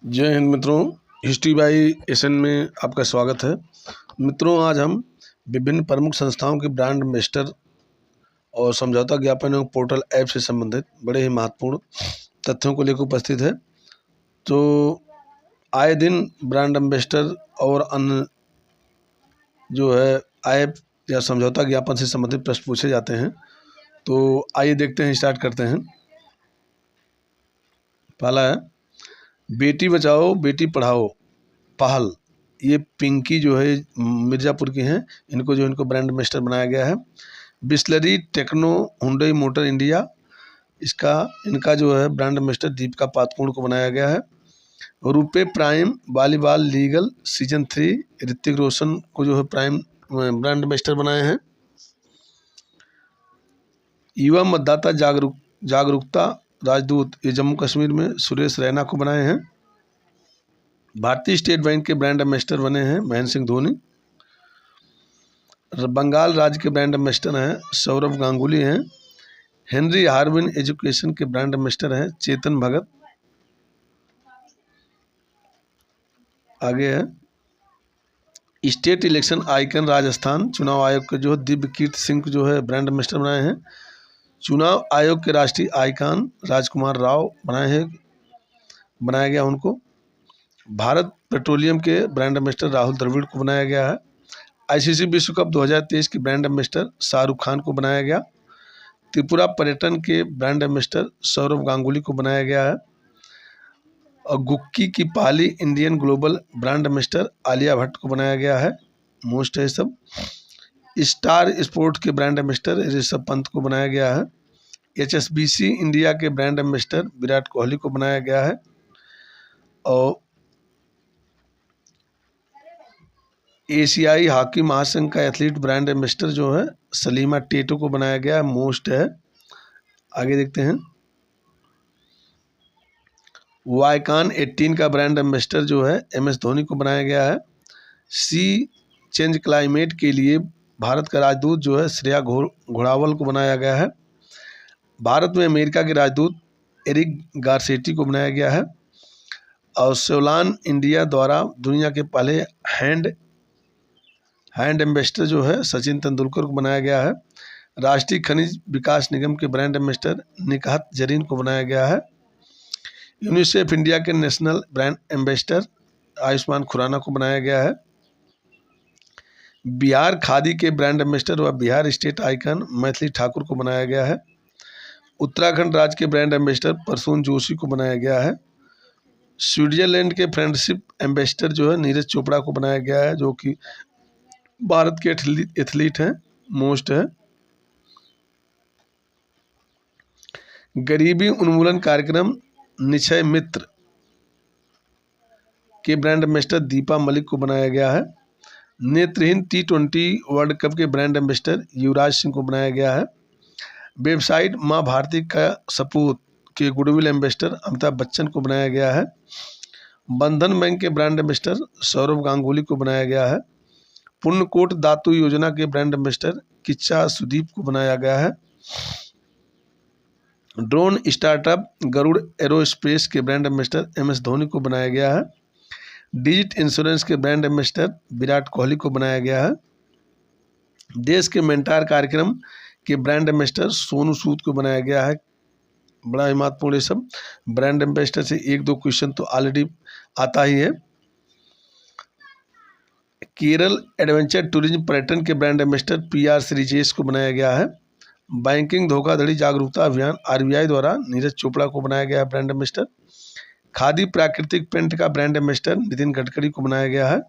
जय हिंद मित्रों, history by SN में आपका स्वागत है। मित्रों, आज हम विभिन्न प्रमुख संस्थाओं के ब्रांड एम्बेसडर और समझौता ज्ञापन एवं पोर्टल ऐप से संबंधित बड़े ही महत्वपूर्ण तथ्यों को लेकर उपस्थित है। तो आए दिन ब्रांड एम्बेसडर और अन्य जो है ऐप या समझौता ज्ञापन से संबंधित प्रश्न पूछे जाते हैं। तो आइए देखते हैं, स्टार्ट करते हैं। पहला है, बेटी बचाओ बेटी पढ़ाओ पहल। ये पिंकी जो है मिर्ज़ापुर की हैं, इनको ब्रांड एम्बेसडर बनाया गया है। Bisleri techno Hyundai motor India, इनका जो है ब्रांड एम्बेसडर दीपिका पादुकोण को बनाया गया है। RuPay prime volleyball league season 3 Hrithik Roshan को जो है प्राइम ब्रांड एम्बेसडर बनाए हैं। युवा मतदाता जागरूकता राजदूत, ये जम्मू कश्मीर में सुरेश रैना को बनाए हैं। भारतीय स्टेट बैंक के ब्रांड एम्बेसडर बने हैं महेंद्र सिंह धोनी। बंगाल राज्य के ब्रांड एम्बेसडर हैं सौरभ गांगुली हैं। हेनरी हार्विन एजुकेशन के ब्रांड एम्बेसडर हैं चेतन भगत। आगे है, स्टेट इलेक्शन आइकन राजस्थान चुनाव आयोग के जो दिव्य कीर्ति सिंह जो है ब्रांड एम्बेसडर बनाए हैं। चुनाव आयोग के राष्ट्रीय आइकन राजकुमार राव बनाया गया उनको। भारत पेट्रोलियम के ब्रांड एम्बेसडर राहुल द्रविड़ को बनाया गया है। आईसीसी विश्व कप 2023 के ब्रांड एम्बेसडर शाहरुख खान को बनाया गया। त्रिपुरा पर्यटन के ब्रांड एम्बेसडर सौरभ गांगुली को बनाया गया है। और गुक्की की पहली Indian global brand ambassador Alia Bhatt को बनाया गया है। मोस्ट है सब। स्टार स्पोर्ट्स के ब्रांड एम्बेसडर ऋषभ पंत को बनाया गया है। HSBC इंडिया के ब्रांड एम्बेसडर विराट कोहली को बनाया गया है। और एशियाई हॉकी महासंघ का एथलीट ब्रांड एम्बेसडर जो है सलीमा टेटो को बनाया गया है। मोस्ट है। आगे देखते हैं, वाइकॉन 18 का ब्रांड एम्बेसडर जो है MS धोनी को बनाया गया है। सी चेंज क्लाइमेट के लिए भारत का राजदूत जो है श्रेया घोड़ावल को बनाया गया है। भारत में अमेरिका के राजदूत एरिक गारसेटी को बनाया गया है। और सेवलॉन इंडिया द्वारा दुनिया के पहले हैंड एम्बेसडर जो है सचिन तेंदुलकर को बनाया गया है। राष्ट्रीय खनिज विकास निगम के ब्रांड एम्बेसडर निकहत जरीन को बनाया गया है। यूनिसेफ इंडिया के national brand ambassador Ayushmann Khurrana को बनाया गया है। बिहार खादी के ब्रांड एम्बेसडर व बिहार स्टेट आइकन मैथिली ठाकुर को बनाया गया है। उत्तराखंड राज्य के ब्रांड एम्बेसडर प्रसून जोशी को बनाया गया है। स्विट्जरलैंड के फ्रेंडशिप एम्बेसडर जो है नीरज चोपड़ा को बनाया गया है, जो कि भारत के एथलीट हैं। मोस्ट है। गरीबी उन्मूलन कार्यक्रम निक्षय मित्र के ब्रांड एम्बेसडर दीपा मलिक को बनाया गया है। नेत्रहीन T20 वर्ल्ड कप के ब्रांड एम्बेसडर युवराज सिंह को बनाया गया है। वेबसाइट माँ भारती का सपूत के गुडविल एम्बेसडर अमिताभ बच्चन को बनाया गया है। बंधन बैंक के ब्रांड एम्बेसडर सौरभ गांगुली को बनाया गया है। पुण्यकोट धातु योजना के ब्रांड एम्बेसडर किच्चा सुदीप को बनाया गया है। ड्रोन स्टार्टअप गरुड़ एरोस्पेस के ब्रांड एम्बेसडर MS धोनी को बनाया गया है। डिजिट इंश्योरेंस के ब्रांड एम्बेसडर विराट कोहली को बनाया गया है। देश के मेंटार कार्यक्रम के ब्रांड एम्बेसडर सोनू सूद को बनाया गया है। बड़ा ही महत्वपूर्ण ये सब। ब्रांड एम्बेसडर से 1-2 क्वेश्चन तो ऑलरेडी आता ही है। केरल एडवेंचर टूरिज्म पर्यटन के ब्रांड एम्बेसडर PR श्रीजेश को बनाया गया है। बैंकिंग धोखाधड़ी जागरूकता अभियान RBI द्वारा नीरज चोपड़ा को बनाया गया है ब्रांड एम्बेसडर। खादी प्राकृतिक पेंट का ब्रांड एम्बेसडर नितिन गडकरी को बनाया गया है।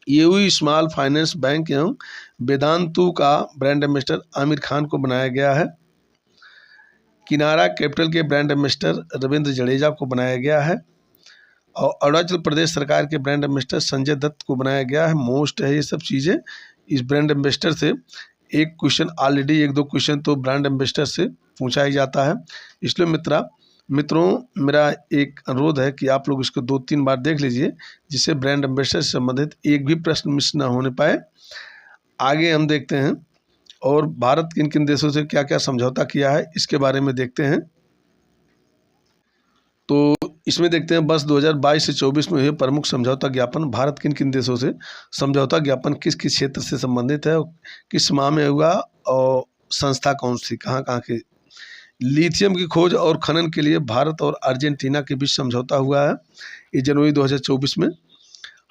EU स्मॉल फाइनेंस बैंक एवं वेदांतु का ब्रांड एम्बेसडर आमिर खान को बनाया गया है। किनारा कैपिटल के ब्रांड एम्बेसडर रविंद्र जडेजा को बनाया गया है। और अरुणाचल प्रदेश सरकार के ब्रांड एम्बेसडर संजय दत्त को बनाया गया है। मोस्ट है ये सब चीज़ें। इस ब्रांड एम्बेसडर से 1 क्वेश्चन ऑलरेडी 1-2 क्वेश्चन तो ब्रांड एम्बेसडर से पूछा ही जाता है। इसलिए मित्रों मेरा एक अनुरोध है कि आप लोग इसको 2-3 बार देख लीजिए, जिससे ब्रांड एम्बेसडर से संबंधित एक भी प्रश्न मिस ना होने पाए। आगे हम देखते हैं और भारत किन किन देशों से क्या क्या समझौता किया है इसके बारे में देखते हैं। तो इसमें देखते हैं वर्ष 2022 से 24 में हुए प्रमुख समझौता ज्ञापन। भारत किन किन देशों से समझौता ज्ञापन किस किस क्षेत्र से संबंधित है, किस माह में हुआ और संस्था कौन सी, कहाँ कहाँ के। लिथियम की खोज और खनन के लिए भारत और अर्जेंटीना के बीच समझौता हुआ है, ये जनवरी 2024 में।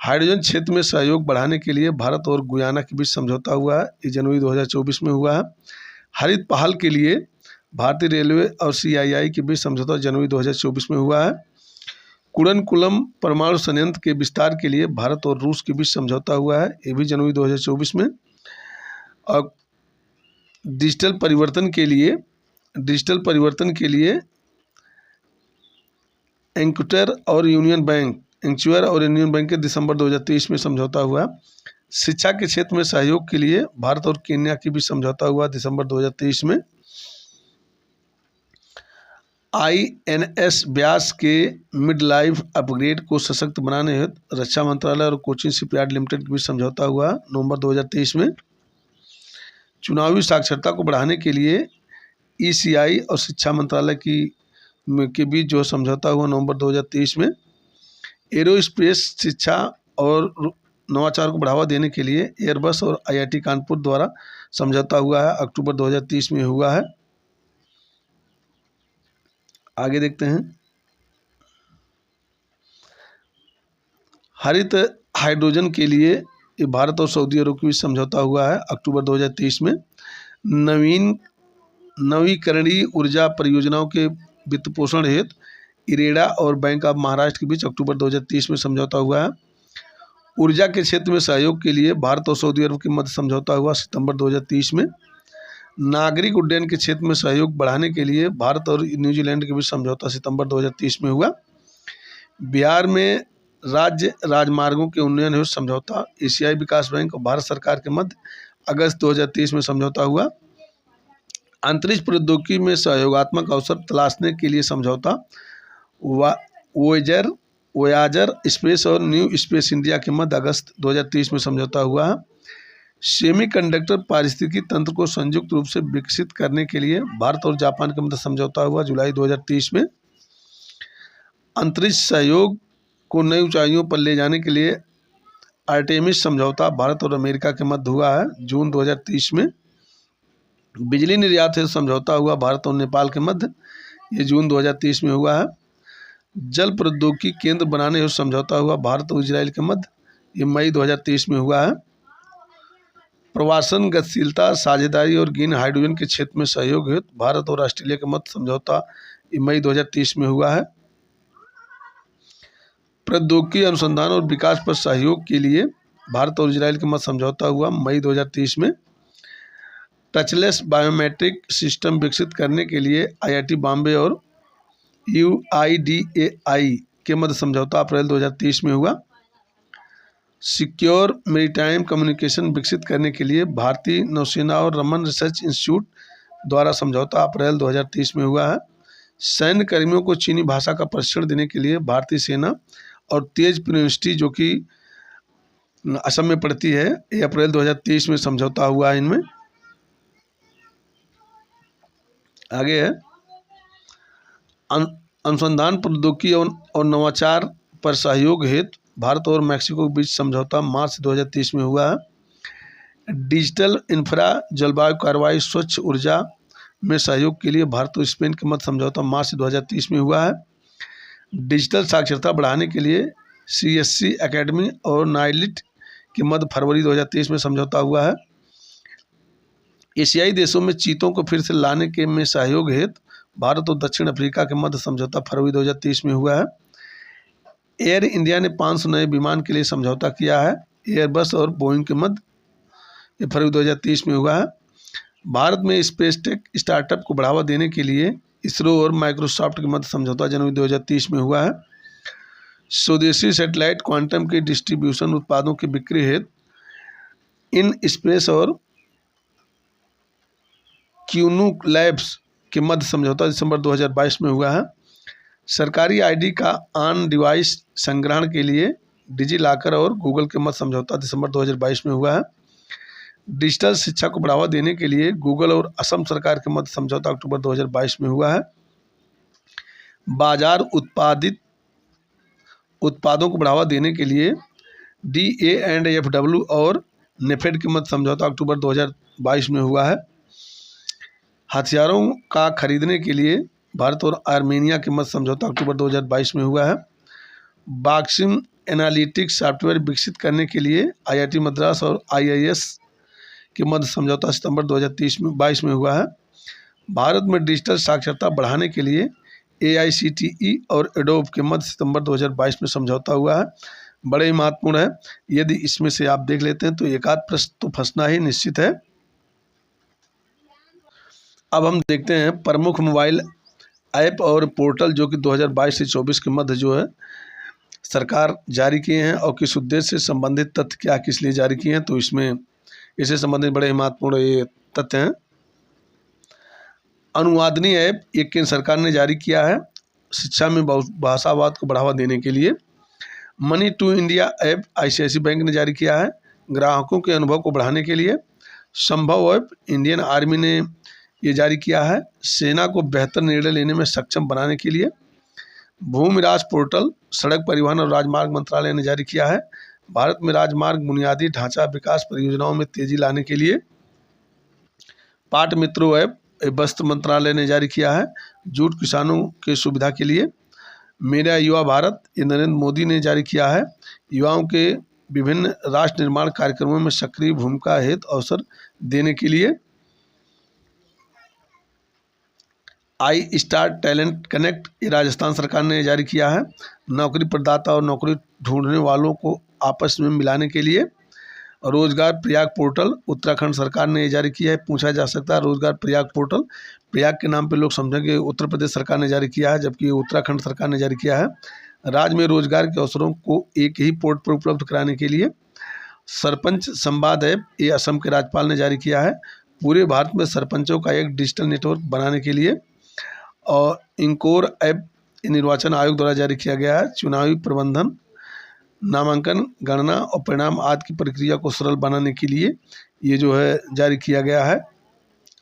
हाइड्रोजन क्षेत्र में सहयोग बढ़ाने के लिए भारत और गुयाना के बीच समझौता हुआ है, ये जनवरी 2024 में हुआ है। हरित पहल के लिए भारतीय रेलवे और CII के बीच समझौता जनवरी 2024 में हुआ है। कुडनकुलम परमाणु संयंत्र के विस्तार के लिए भारत और रूस के बीच समझौता हुआ है, ये भी जनवरी 2024 में। और डिजिटल परिवर्तन के लिए एंक्यूर और यूनियन बैंक के दिसंबर 2023 में समझौता हुआ। शिक्षा के क्षेत्र में सहयोग के लिए भारत और केन्या के बीच समझौता हुआ दिसंबर 2023 में। INS व्यास के मिड लाइफ अपग्रेड को सशक्त बनाने हेतु रक्षा मंत्रालय और कोचिन शिपयार्ड लिमिटेड के बीच समझौता हुआ नवंबर 2023 में। चुनावी साक्षरता को बढ़ाने के लिए ECI और शिक्षा मंत्रालय के बीच जो समझौता हुआ नवंबर 2023 में। एरोस्पेस शिक्षा और नवाचार को बढ़ावा देने के लिए एयरबस और IIT कानपुर द्वारा समझौता हुआ है, अक्टूबर 2023 में हुआ है। आगे देखते हैं। हरित हाइड्रोजन के लिए भारत और सऊदी अरब के बीच समझौता हुआ है, अक्टूबर 2023 में। नवीकरणीय ऊर्जा परियोजनाओं के वित्त पोषण हेतु इरेडा और बैंक ऑफ महाराष्ट्र के बीच अक्टूबर 2023 में समझौता हुआ है। ऊर्जा के क्षेत्र में सहयोग के लिए भारत और सऊदी अरब के मध्य समझौता हुआ सितंबर 2023 में। नागरिक उड्डयन के क्षेत्र में सहयोग बढ़ाने के लिए भारत और न्यूजीलैंड के बीच समझौता सितंबर 2023 में हुआ। बिहार में राज्य राजमार्गों के उन्नयन हेतु समझौता एशियाई विकास बैंक और भारत सरकार के मध्य अगस्त 2023 में समझौता हुआ। अंतरिक्ष प्रौद्योगिकी में सहयोगात्मक अवसर तलाशने के लिए समझौता वोयाजर स्पेस और न्यू स्पेस इंडिया के मध्य अगस्त 2023 में समझौता हुआ है। सेमीकंडक्टर पारिस्थितिकी तंत्र को संयुक्त रूप से विकसित करने के लिए भारत और जापान के मध्य समझौता हुआ जुलाई 2023 में। अंतरिक्ष सहयोग को नई ऊंचाइयों पर ले जाने के लिए आर्टेमिस समझौता भारत और अमेरिका के मध्य हुआ है जून 2023 में। बिजली निर्यात हेतु समझौता हुआ भारत और नेपाल के मध्य, ये जून 2023 में हुआ है। जल प्रौद्योगिकी केंद्र बनाने हेतु समझौता हुआ भारत और इजराइल के मध्य, ये मई 2023 में हुआ है। प्रवासन गतिशीलता साझेदारी और ग्रीन हाइड्रोजन के क्षेत्र में सहयोग हेतु भारत और ऑस्ट्रेलिया के मध्य समझौता, ये मई 2023 में हुआ है। प्रौद्योगिकी अनुसंधान और विकास पर सहयोग के लिए भारत और इजराइल के मध्य समझौता हुआ मई 2023 में। टचलेस बायोमेट्रिक सिस्टम विकसित करने के लिए IIT बॉम्बे और UIDAI के मध्य समझौता अप्रैल 2023 में हुआ। सिक्योर मेरीटाइम कम्युनिकेशन विकसित करने के लिए भारतीय नौसेना और रमन रिसर्च इंस्टीट्यूट द्वारा समझौता अप्रैल 2023 में हुआ है। सैन्य कर्मियों को चीनी भाषा का प्रशिक्षण देने के लिए भारतीय सेना और तेजपुर यूनिवर्सिटी जो कि असम में पड़ती है, ये अप्रैल 2023 में समझौता हुआ है इनमें। आगे है अनुसंधान प्रौद्योगिकी और नवाचार पर सहयोग हेतु भारत और मैक्सिको के बीच समझौता मार्च 2023 में हुआ है। डिजिटल इंफ्रा जलवायु कार्रवाई स्वच्छ ऊर्जा में सहयोग के लिए भारत और स्पेन के मध्य समझौता मार्च 2023 में हुआ है। डिजिटल साक्षरता बढ़ाने के लिए CSC एकेडमी और नाइलिट के मध्य फरवरी 2023 में समझौता हुआ है। एशियाई देशों में चीतों को फिर से लाने के में सहयोग हेतु भारत और दक्षिण अफ्रीका के मध्य समझौता फरवरी 2023 में हुआ है। एयर इंडिया ने 500 नए विमान के लिए समझौता किया है एयरबस और बोइंग के मध्य, ये फरवरी 2023 में हुआ है। भारत में स्पेस टेक स्टार्टअप को बढ़ावा देने के लिए इसरो और माइक्रोसॉफ्ट के मध्य समझौता जनवरी 2023 में हुआ है। स्वदेशी सैटेलाइट क्वांटम के डिस्ट्रीब्यूशन उत्पादों की बिक्री हेतु इन स्पेस और क्यूनूक लैब्स के मध्य समझौता दिसंबर 2022 में हुआ है। सरकारी ID का ऑन डिवाइस संग्रहण के लिए डिजी लॉकर और गूगल के मध्य समझौता दिसंबर 2022 में हुआ है। डिजिटल शिक्षा को बढ़ावा देने के लिए गूगल और असम सरकार के मध्य समझौता अक्टूबर 2022 में हुआ है। बाजार उत्पादित उत्पादों को बढ़ावा देने के लिए DANFW और नेफेड के मध्य समझौता अक्टूबर 2022 में हुआ है। हथियारों का खरीदने के लिए भारत और आर्मेनिया के मध्य समझौता अक्टूबर 2022 में हुआ है। बॉक्सिंग एनालिटिक्स सॉफ्टवेयर विकसित करने के लिए IIT मद्रास और IIS के मध्य समझौता सितंबर 2022 में हुआ है। भारत में डिजिटल साक्षरता बढ़ाने के लिए AICTE और एडोब के मध्य सितंबर 2022 में समझौता हुआ है। बड़े ही महत्वपूर्ण है। यदि इसमें से आप देख लेते हैं तो एक आध प्रश्न तो फंसना ही निश्चित है। अब हम देखते हैं प्रमुख मोबाइल ऐप और पोर्टल जो कि 2022 से 24 के मध्य जो है सरकार जारी किए हैं और किस उद्देश्य से संबंधित तथ्य क्या किस लिए जारी किए हैं, तो इसमें इससे संबंधित बड़े महत्वपूर्ण ये तथ्य हैं। अनुवादनी ऐप ये केंद्र सरकार ने जारी किया है शिक्षा में भाषावाद को बढ़ावा देने के लिए। Money to India app ICICI bank ने जारी किया है ग्राहकों के अनुभव को बढ़ाने के लिए। संभव ऐप इंडियन आर्मी ने ये जारी किया है सेना को बेहतर निर्णय लेने में सक्षम बनाने के लिए। भूमिराज पोर्टल सड़क परिवहन और राजमार्ग मंत्रालय ने जारी किया है भारत में राजमार्ग बुनियादी ढांचा विकास परियोजनाओं में तेजी लाने के लिए। पाट मित्रों ऐप वस्त्र मंत्रालय ने जारी किया है जूट किसानों के सुविधा के लिए। मेरा युवा भारत ये नरेंद्र मोदी ने जारी किया है युवाओं के विभिन्न राष्ट्र निर्माण कार्यक्रमों में सक्रिय भूमिका हेतु अवसर देने के लिए। आई स्टार टैलेंट कनेक्ट ये राजस्थान सरकार ने जारी किया है नौकरी प्रदाता और नौकरी ढूंढने वालों को आपस में मिलाने के लिए। रोजगार प्रयाग पोर्टल उत्तराखंड सरकार ने जारी किया है। पूछा जा सकता है रोजगार प्रयाग पोर्टल, प्रयाग के नाम पे लोग समझेंगे उत्तर प्रदेश सरकार ने जारी किया है जबकि उत्तराखंड सरकार ने जारी किया है। राज्य में रोजगार के अवसरों को एक ही पोर्ट पर उपलब्ध कराने के लिए। सरपंच संवाद ऐप ये असम के राज्यपाल ने जारी किया है पूरे भारत में सरपंचों का एक डिजिटल नेटवर्क बनाने के लिए। और इंकोर ऐप निर्वाचन आयोग द्वारा जारी किया गया है चुनावी प्रबंधन नामांकन गणना और परिणाम आदि की प्रक्रिया को सरल बनाने के लिए ये जो है जारी किया गया है।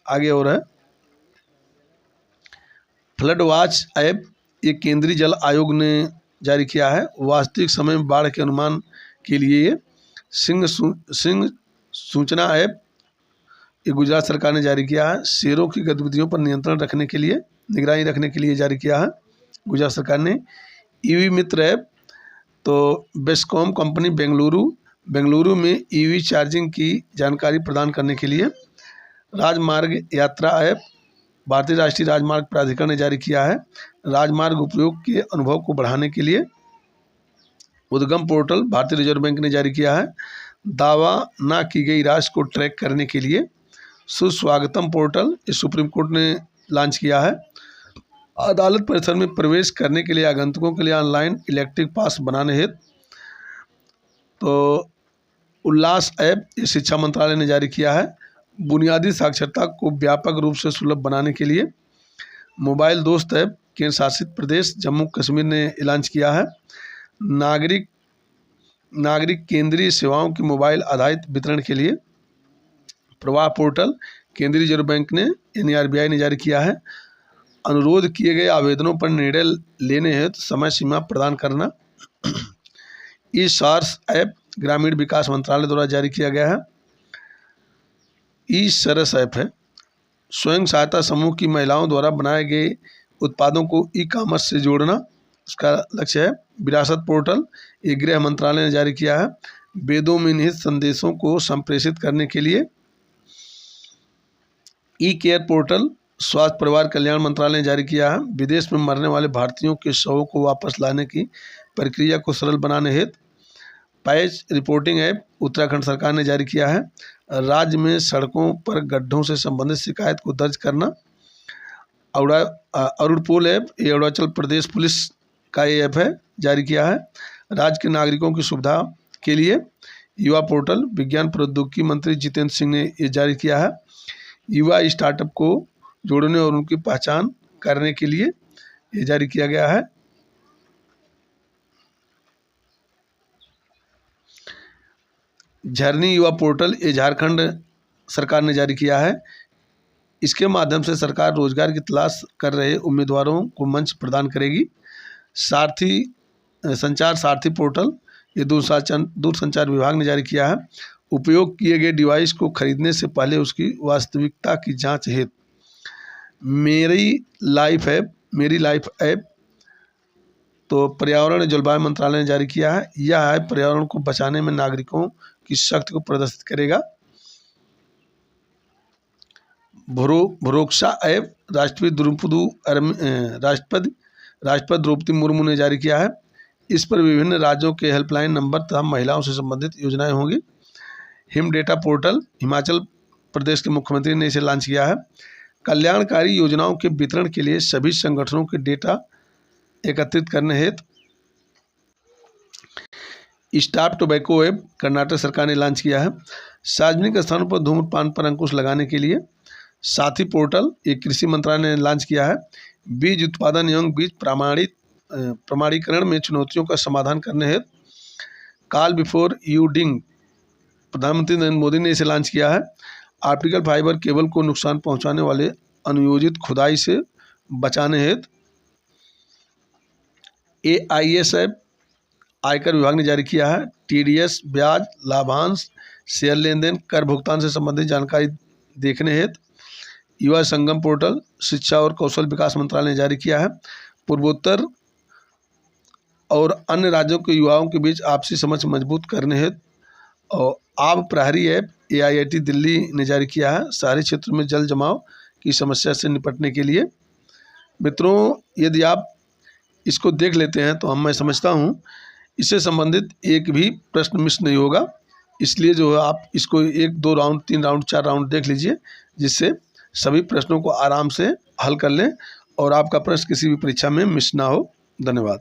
आगे और है फ्लड वॉच ऐप ये केंद्रीय जल आयोग ने जारी किया है वास्तविक समय में बाढ़ के अनुमान के लिए। सिंह सूचना ऐप ये गुजरात सरकार ने जारी किया है शेरों की गतिविधियों पर नियंत्रण रखने के लिए निगरानी रखने के लिए जारी किया है गुजरात सरकार ने। EV मित्र ऐप तो बेस्कॉम कंपनी बेंगलुरु में EV चार्जिंग की जानकारी प्रदान करने के लिए। राजमार्ग यात्रा ऐप भारतीय राष्ट्रीय राजमार्ग प्राधिकरण ने जारी किया है राजमार्ग उपयोग के अनुभव को बढ़ाने के लिए। उद्गम पोर्टल भारतीय रिजर्व बैंक ने जारी किया है दावा न की गई राशि को ट्रैक करने के लिए। सुस्वागतम पोर्टल इस सुप्रीम कोर्ट ने लॉन्च किया है अदालत परिसर में प्रवेश करने के लिए आगंतुकों के लिए ऑनलाइन इलेक्ट्रिक पास बनाने हेतु। तो उल्लास ऐप ये शिक्षा मंत्रालय ने जारी किया है बुनियादी साक्षरता को व्यापक रूप से सुलभ बनाने के लिए। मोबाइल दोस्त ऐप केंद्र शासित प्रदेश जम्मू कश्मीर ने लॉन्च किया है नागरिक केंद्रीय सेवाओं की मोबाइल आधारित वितरण के लिए। प्रवाह पोर्टल केंद्रीय रिजर्व बैंक ने RBI ने जारी किया है अनुरोध किए गए आवेदनों पर निर्णय लेने हेतु समय सीमा प्रदान करना। ई-सार्स ऐप ग्रामीण विकास मंत्रालय द्वारा जारी किया गया है। ई-सरस ऐप है स्वयं सहायता समूह की महिलाओं द्वारा बनाए गए उत्पादों को ई-कॉमर्स से जोड़ना उसका लक्ष्य है। विरासत पोर्टल ये गृह मंत्रालय ने जारी किया है वेदों में निहित संदेशों को संप्रेषित करने के लिए। ई-केयर पोर्टल स्वास्थ्य परिवार कल्याण मंत्रालय ने जारी किया है विदेश में मरने वाले भारतीयों के शवों को वापस लाने की प्रक्रिया को सरल बनाने हेतु। पैच रिपोर्टिंग ऐप उत्तराखंड सरकार ने जारी किया है राज्य में सड़कों पर गड्ढों से संबंधित शिकायत को दर्ज करना। अरुणपोल ऐप ये अरुणाचल प्रदेश पुलिस का ये ऐप है जारी किया है राज्य के नागरिकों की सुविधा के लिए। युवा पोर्टल विज्ञान प्रौद्योगिकी मंत्री जितेंद्र सिंह ने ये जारी किया है युवा स्टार्टअप को जोड़ने और उनकी पहचान करने के लिए ये जारी किया गया है। झरनी युवा पोर्टल ये झारखंड सरकार ने जारी किया है इसके माध्यम से सरकार रोजगार की तलाश कर रहे उम्मीदवारों को मंच प्रदान करेगी। सारथी संचार सारथी पोर्टल, ये दूरसंचार विभाग ने जारी किया है। उपयोग किए गए डिवाइस को खरीदने से पहले उसकी वास्तविकता की जांच हेतु मेरी लाइफ ऐप तो पर्यावरण और जलवायु मंत्रालय ने जारी किया है। यह ऐप पर्यावरण को बचाने में नागरिकों की शक्ति को प्रदर्शित करेगा। भरोसा ऐप राष्ट्रपति द्रौपदी मुर्मू ने जारी किया है। इस पर विभिन्न राज्यों के हेल्पलाइन नंबर तथा महिलाओं से संबंधित योजनाएं होंगी। Him data portal, Himachal Pradesh के मुख्यमंत्री ने इसे लॉन्च किया है। कल्याणकारी योजनाओं के वितरण के लिए सभी संगठनों के डेटा एकत्रित करने हेतु स्टॉप टोबैको ऐप कर्नाटक सरकार ने लॉन्च किया है। सार्वजनिक स्थानों पर धूम्रपान पर अंकुश लगाने के लिए साथी पोर्टल, एक कृषि मंत्रालय ने लॉन्च किया है। बीज उत्पादन एवं बीज प्रमाणीकरण में चुनौतियों का समाधान करने हेतु कॉल बिफोर यू डिंग, प्रधानमंत्री नरेंद्र मोदी ने इसे लॉन्च किया है। ऑप्टिकल फाइबर केबल को नुकसान पहुंचाने वाले अनुयोजित खुदाई से बचाने हेतु AIS ऐप आयकर विभाग ने जारी किया है। TDS, ब्याज, लाभांश, शेयर लेन देन, कर भुगतान से संबंधित जानकारी देखने हेतु युवा संगम पोर्टल, शिक्षा और कौशल विकास मंत्रालय ने जारी किया है। पूर्वोत्तर और अन्य राज्यों के युवाओं के बीच आपसी समझ मजबूत करने हेतु और आब प्रहरी ऐप AIIT दिल्ली ने जारी किया है। शहरी क्षेत्र में जल जमाव की समस्या से निपटने के लिए। मित्रों, यदि आप इसको देख लेते हैं तो मैं समझता हूँ इससे संबंधित एक भी प्रश्न मिस नहीं होगा। इसलिए जो है आप इसको 1, 2 राउंड, 3 राउंड, 4 राउंड देख लीजिए, जिससे सभी प्रश्नों को आराम से हल कर लें और आपका प्रश्न किसी भी परीक्षा में मिस ना हो। धन्यवाद।